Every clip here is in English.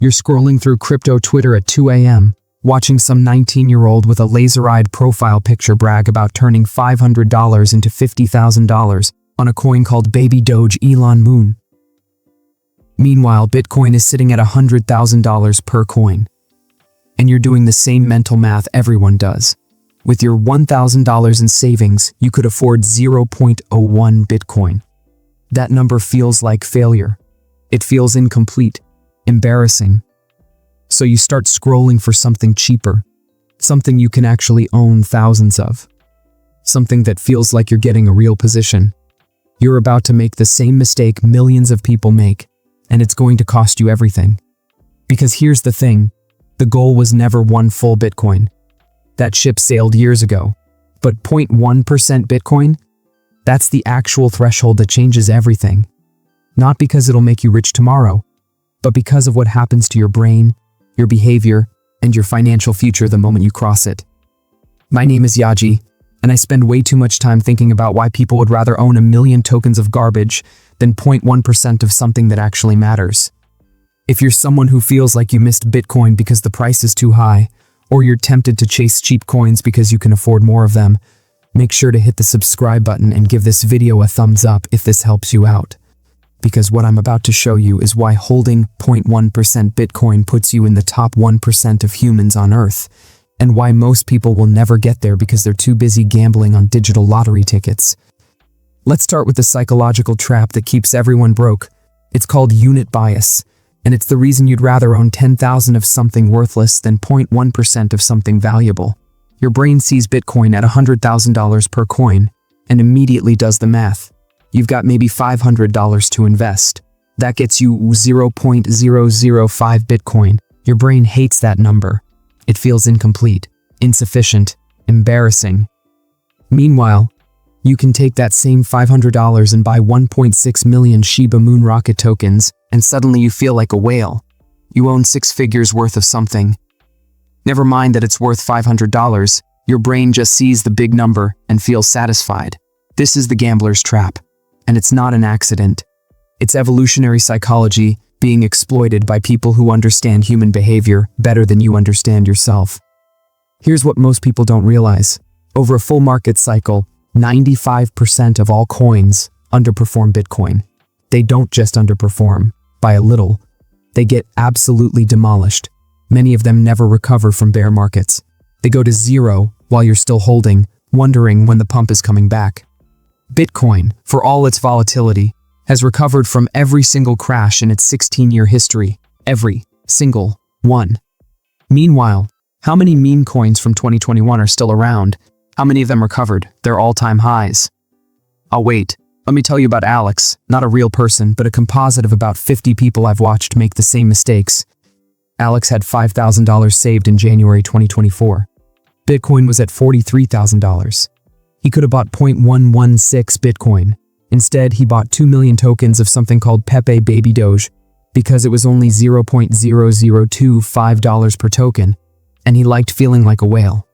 You're scrolling through crypto Twitter at 2 a.m., watching some 19-year-old with a laser-eyed profile picture brag about turning $500 into $50,000 on a coin called Baby Doge Elon Moon. Meanwhile, Bitcoin is sitting at $100,000 per coin. And you're doing the same mental math everyone does. With your $1,000 in savings, you could afford 0.01 Bitcoin. That number feels like failure. It feels incomplete, embarrassing. So you start scrolling for something cheaper, something you can actually own thousands of, something that feels like you're getting a real position. You're about to make the same mistake millions of people make, and it's going to cost you everything. Because here's the thing, the goal was never one full Bitcoin. That ship sailed years ago. But 0.1% Bitcoin? That's the actual threshold that changes everything. Not because it'll make you rich tomorrow, but because of what happens to your brain, your behavior, and your financial future the moment you cross it. My name is Yaji, and I spend way too much time thinking about why people would rather own 1,000,000 tokens of garbage than 0.1% of something that actually matters. If you're someone who feels like you missed Bitcoin because the price is too high, or you're tempted to chase cheap coins because you can afford more of them, make sure to hit the subscribe button and give this video a thumbs up if this helps you out. Because what I'm about to show you is why holding 0.1% Bitcoin puts you in the top 1% of humans on Earth, and why most people will never get there because they're too busy gambling on digital lottery tickets. Let's start with the psychological trap that keeps everyone broke. It's called unit bias, and it's the reason you'd rather own 10,000 of something worthless than 0.1% of something valuable. Your brain sees Bitcoin at $100,000 per coin and immediately does the math. You've got maybe $500 to invest. That gets you 0.005 Bitcoin. Your brain hates that number. It feels incomplete, insufficient, embarrassing. Meanwhile, you can take that same $500 and buy 1.6 million Shiba Moon rocket tokens, and suddenly you feel like a whale. You own 6 figures worth of something. Never mind that it's worth $500, your brain just sees the big number and feels satisfied. This is the gambler's trap. And it's not an accident. It's evolutionary psychology being exploited by people who understand human behavior better than you understand yourself. Here's what most people don't realize. Over a full market cycle, 95% of all coins underperform Bitcoin. They don't just underperform by a little. They get absolutely demolished. Many of them never recover from bear markets. They go to zero while you're still holding, wondering when the pump is coming back. Bitcoin, for all its volatility, has recovered from every single crash in its 16-year history. Every single one. Meanwhile, how many meme coins from 2021 are still around? How many of them recovered their all-time highs? I'll wait. Let me tell you about Alex, not a real person, but a composite of about 50 people I've watched make the same mistakes. Alex had $5,000 saved in January 2024. Bitcoin was at $43,000. He could have bought 0.116 Bitcoin. Instead, he bought 2 million tokens of something called Pepe Baby Doge because it was only $0.0025 per token, and he liked feeling like a whale.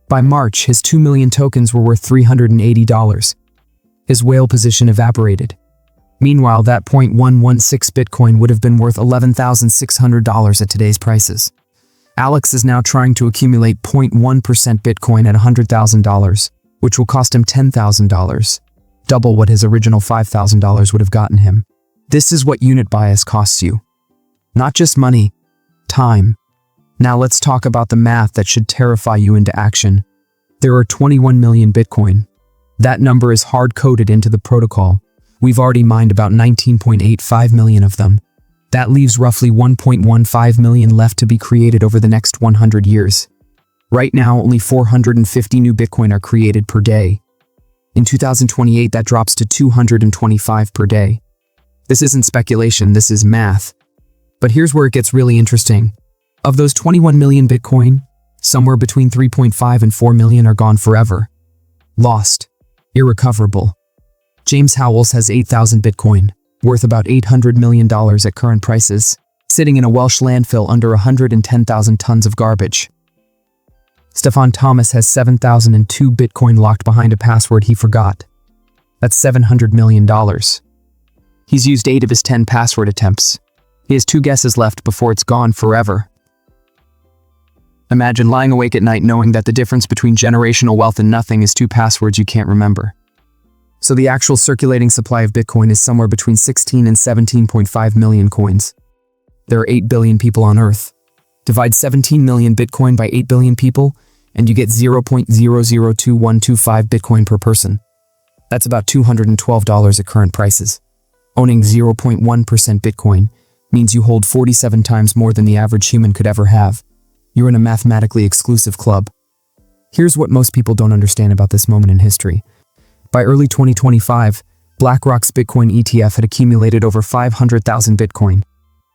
By March, his 2 million tokens were worth $380. His whale position evaporated. Meanwhile, that 0.116 Bitcoin would have been worth $11,600 at today's prices. Alex is now trying to accumulate 0.1% Bitcoin at $100,000. Which will cost him $10,000, double what his original $5,000 would have gotten him. This is what unit bias costs you. Not just money, time. Now let's talk about the math that should terrify you into action. There are 21 million Bitcoin. That number is hard-coded into the protocol. We've already mined about 19.85 million of them. That leaves roughly 1.15 million left to be created over the next 100 years. Right now, only 450 new Bitcoin are created per day. In 2028, that drops to 225 per day. This isn't speculation, this is math. But here's where it gets really interesting. Of those 21 million Bitcoin, somewhere between 3.5 and 4 million are gone forever. Lost. Irrecoverable. James Howells has 8,000 Bitcoin, worth about $800 million at current prices, sitting in a Welsh landfill under 110,000 tons of garbage. Stefan Thomas has 7,002 Bitcoin locked behind a password he forgot. That's $700 million. He's used 8 of his 10 password attempts. He has 2 guesses left before it's gone forever. Imagine lying awake at night knowing that the difference between generational wealth and nothing is 2 passwords you can't remember. So the actual circulating supply of Bitcoin is somewhere between 16 and 17.5 million coins. There are 8 billion people on Earth. Divide 17 million Bitcoin by 8 billion people, and you get 0.002125 Bitcoin per person. That's about $212 at current prices. Owning 0.1% Bitcoin means you hold 47 times more than the average human could ever have. You're in a mathematically exclusive club. Here's what most people don't understand about this moment in history. By early 2025, BlackRock's Bitcoin ETF had accumulated over 500,000 Bitcoin.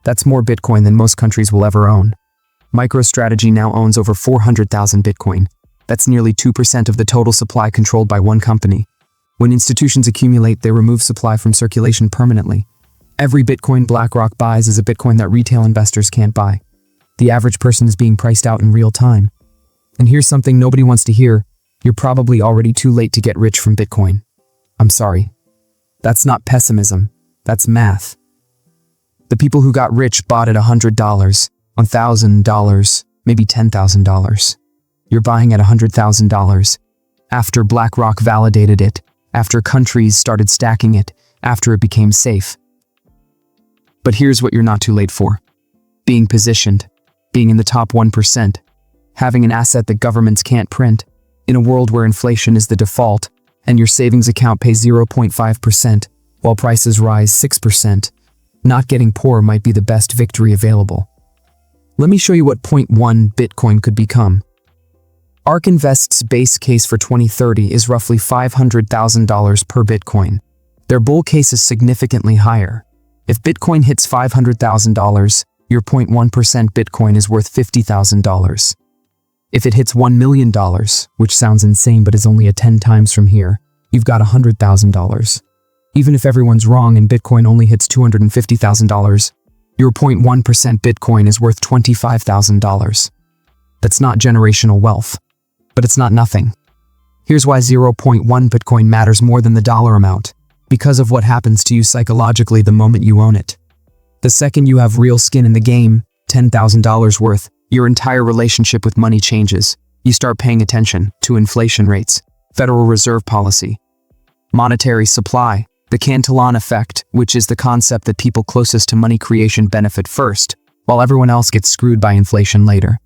That's more Bitcoin than most countries will ever own. MicroStrategy now owns over 400,000 Bitcoin. That's nearly 2% of the total supply controlled by one company. When institutions accumulate, they remove supply from circulation permanently. Every Bitcoin BlackRock buys is a Bitcoin that retail investors can't buy. The average person is being priced out in real time. And here's something nobody wants to hear. You're probably already too late to get rich from Bitcoin. I'm sorry. That's not pessimism. That's math. The people who got rich bought at $100, $1,000, maybe $10,000. You're buying at $100,000. After BlackRock validated it, after countries started stacking it, after it became safe. But here's what you're not too late for. Being positioned, being in the top 1%, having an asset that governments can't print, in a world where inflation is the default, and your savings account pays 0.5%, while prices rise 6%, not getting poor might be the best victory available. Let me show you what 0.1 Bitcoin could become. ARK Invest's base case for 2030 is roughly $500,000 per Bitcoin. Their bull case is significantly higher. If Bitcoin hits $500,000, your 0.1% Bitcoin is worth $50,000. If it hits $1 million, which sounds insane but is only 10 times from here, you've got $100,000. Even if everyone's wrong and Bitcoin only hits $250,000, your 0.1% Bitcoin is worth $25,000. That's not generational wealth, but it's not nothing. Here's why 0.1 Bitcoin matters more than the dollar amount, because of what happens to you psychologically the moment you own it. The second you have real skin in the game, $10,000 worth, your entire relationship with money changes. You start paying attention to inflation rates, Federal Reserve policy, monetary supply, the Cantillon effect, which is the concept that people closest to money creation benefit first, while everyone else gets screwed by inflation later.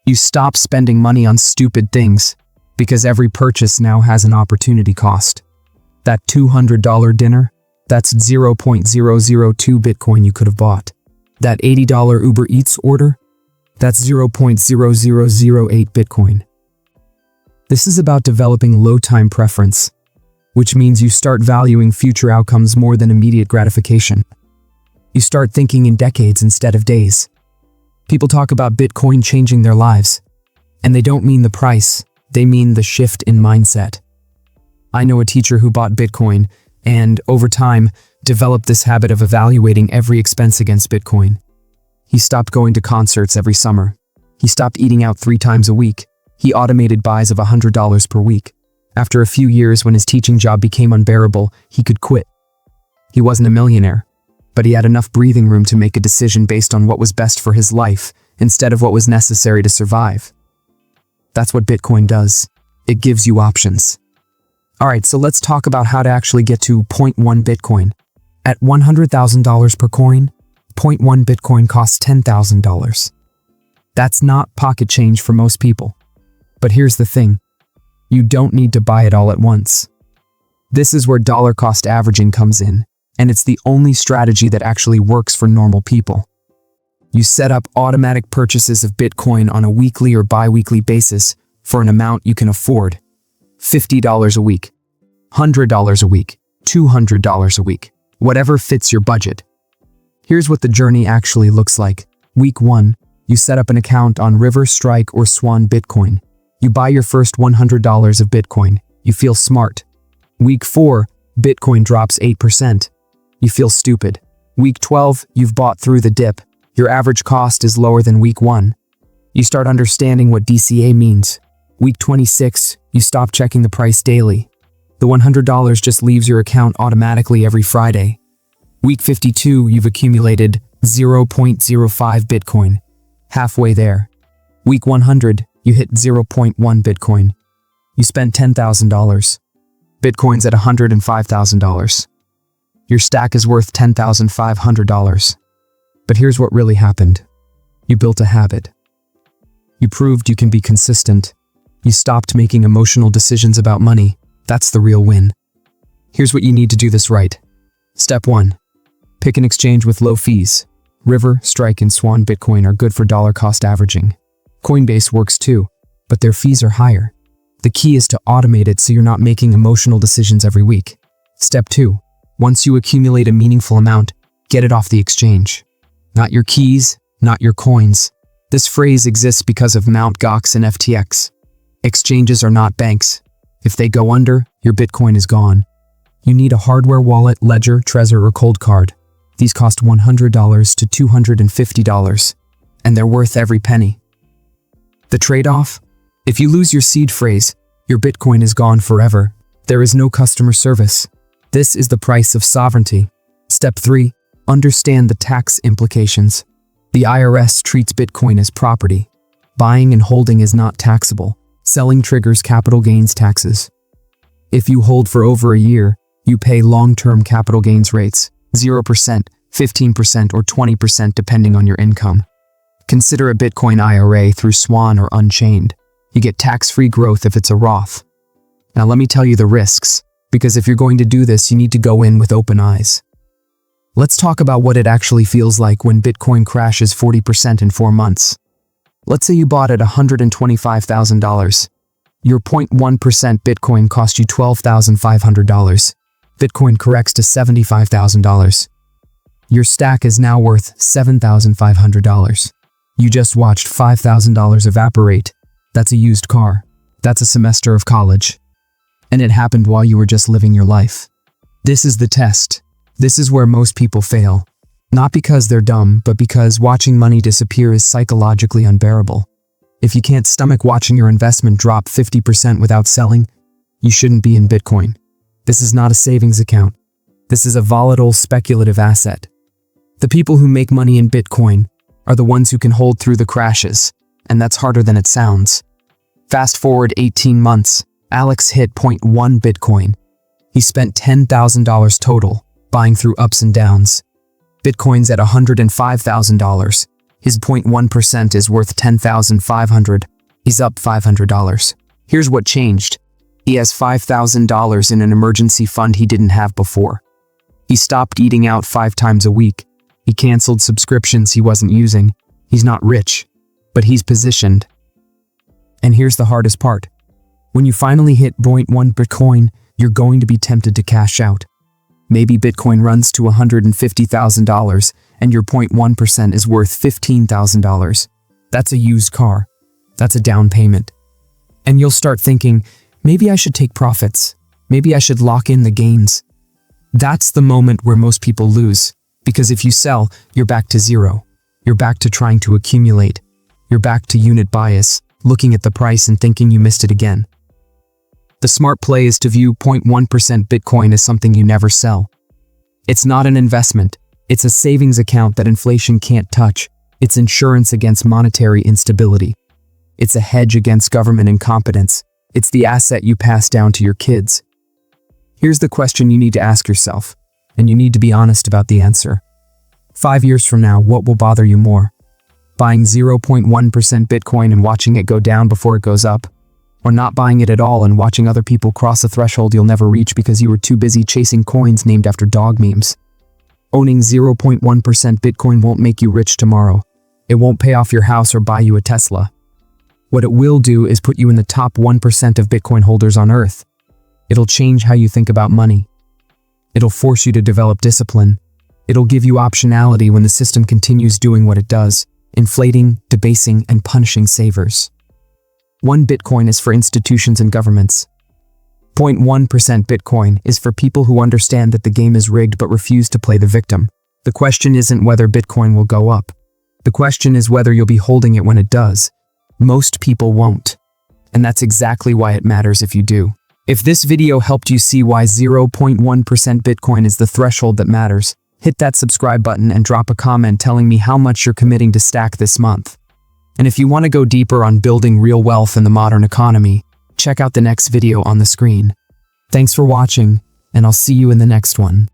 You stop spending money on stupid things, because every purchase now has an opportunity cost. That $200 dinner, that's 0.002 Bitcoin you could have bought. That $80 Uber Eats order, that's 0.0008 Bitcoin. This is about developing low-time preference, which means you start valuing future outcomes more than immediate gratification. You start thinking in decades instead of days. People talk about Bitcoin changing their lives, and they don't mean the price, they mean the shift in mindset. I know a teacher who bought Bitcoin and, over time, developed this habit of evaluating every expense against Bitcoin. He stopped going to concerts every summer. He stopped eating out 3 times a week. He automated buys of $100 per week. After a few years, when his teaching job became unbearable, he could quit. He wasn't a millionaire, but he had enough breathing room to make a decision based on what was best for his life, instead of what was necessary to survive. That's what Bitcoin does. It gives you options. Alright, so let's talk about how to actually get to 0.1 Bitcoin. At $100,000 per coin, 0.1 Bitcoin costs $10,000. That's not pocket change for most people. But here's the thing. You don't need to buy it all at once. This is where dollar cost averaging comes in, and it's the only strategy that actually works for normal people. You set up automatic purchases of Bitcoin on a weekly or bi-weekly basis for an amount you can afford. $50 a week, $100 a week, $200 a week, whatever fits your budget. Here's what the journey actually looks like. Week 1, you set up an account on River, Strike, or Swan Bitcoin. You buy your first $100 of Bitcoin. You feel smart. Week 4, Bitcoin drops 8%. You feel stupid. Week 12, you've bought through the dip. Your average cost is lower than week 1. You start understanding what DCA means. Week 26, you stop checking the price daily. The $100 just leaves your account automatically every Friday. Week 52, you've accumulated 0.05 Bitcoin. Halfway there. Week 100, you hit 0.1 Bitcoin. You spent $10,000. Bitcoin's at $105,000. Your stack is worth $10,500. But here's what really happened. You built a habit. You proved you can be consistent. You stopped making emotional decisions about money. That's the real win. Here's what you need to do this right. Step 1. Pick an exchange with low fees. River, Strike, and Swan Bitcoin are good for dollar cost averaging. Coinbase works too, but their fees are higher. The key is to automate it so you're not making emotional decisions every week. Step 2. Once you accumulate a meaningful amount, get it off the exchange. Not your keys, not your coins. This phrase exists because of Mt. Gox and FTX. Exchanges are not banks. If they go under, your Bitcoin is gone. You need a hardware wallet, ledger, Trezor, or cold card. These cost $100 to $250, and they're worth every penny. The trade-off? If you lose your seed phrase, your Bitcoin is gone forever. There is no customer service. This is the price of sovereignty. Step 3. Understand the tax implications. The IRS treats Bitcoin as property. Buying and holding is not taxable. Selling triggers capital gains taxes. If you hold for over a year, you pay long-term capital gains rates, 0%, 15%, or 20% depending on your income. Consider a Bitcoin IRA through Swan or Unchained. You get tax-free growth if it's a Roth. Now let me tell you the risks, because if you're going to do this, you need to go in with open eyes. Let's talk about what it actually feels like when Bitcoin crashes 40% in 4 months. Let's say you bought at $125,000. Your 0.1% Bitcoin cost you $12,500. Bitcoin corrects to $75,000. Your stack is now worth $7,500. You just watched $5,000 evaporate. That's a used car. That's a semester of college. And it happened while you were just living your life. This is the test. This is where most people fail. Not because they're dumb, but because watching money disappear is psychologically unbearable. If you can't stomach watching your investment drop 50% without selling, you shouldn't be in Bitcoin. This is not a savings account. This is a volatile, speculative asset. The people who make money in Bitcoin are the ones who can hold through the crashes, and that's harder than it sounds. Fast forward 18 months, Alex hit 0.1 Bitcoin. He spent $10,000 total, buying through ups and downs. Bitcoin's at $105,000. His 0.1% is worth $10,500. He's up $500. Here's what changed. He has $5,000 in an emergency fund he didn't have before. He stopped eating out 5 times a week. He canceled subscriptions he wasn't using. He's not rich, but he's positioned. And here's the hardest part. When you finally hit 0.1 Bitcoin, you're going to be tempted to cash out. Maybe Bitcoin runs to $150,000 and your 0.1% is worth $15,000. That's a used car. That's a down payment. And you'll start thinking, maybe I should take profits. Maybe I should lock in the gains. That's the moment where most people lose, because if you sell, you're back to zero. You're back to trying to accumulate. You're back to unit bias, looking at the price and thinking you missed it again. The smart play is to view 0.1% Bitcoin as something you never sell. It's not an investment. It's a savings account that inflation can't touch. It's insurance against monetary instability. It's a hedge against government incompetence. It's the asset you pass down to your kids. Here's the question you need to ask yourself, and you need to be honest about the answer. 5 years from now, what will bother you more? Buying 0.1% Bitcoin and watching it go down before it goes up? Or not buying it at all and watching other people cross a threshold you'll never reach because you were too busy chasing coins named after dog memes? Owning 0.1% Bitcoin won't make you rich tomorrow. It won't pay off your house or buy you a Tesla. What it will do is put you in the top 1% of Bitcoin holders on Earth. It'll change how you think about money. It'll force you to develop discipline. It'll give you optionality when the system continues doing what it does, inflating, debasing, and punishing savers. 1 Bitcoin is for institutions and governments. 0.1% Bitcoin is for people who understand that the game is rigged but refuse to play the victim. The question isn't whether Bitcoin will go up. The question is whether you'll be holding it when it does. Most people won't. And that's exactly why it matters if you do. If this video helped you see why 0.1% Bitcoin is the threshold that matters, hit that subscribe button and drop a comment telling me how much you're committing to stack this month. And if you want to go deeper on building real wealth in the modern economy, check out the next video on the screen. Thanks for watching, and I'll see you in the next one.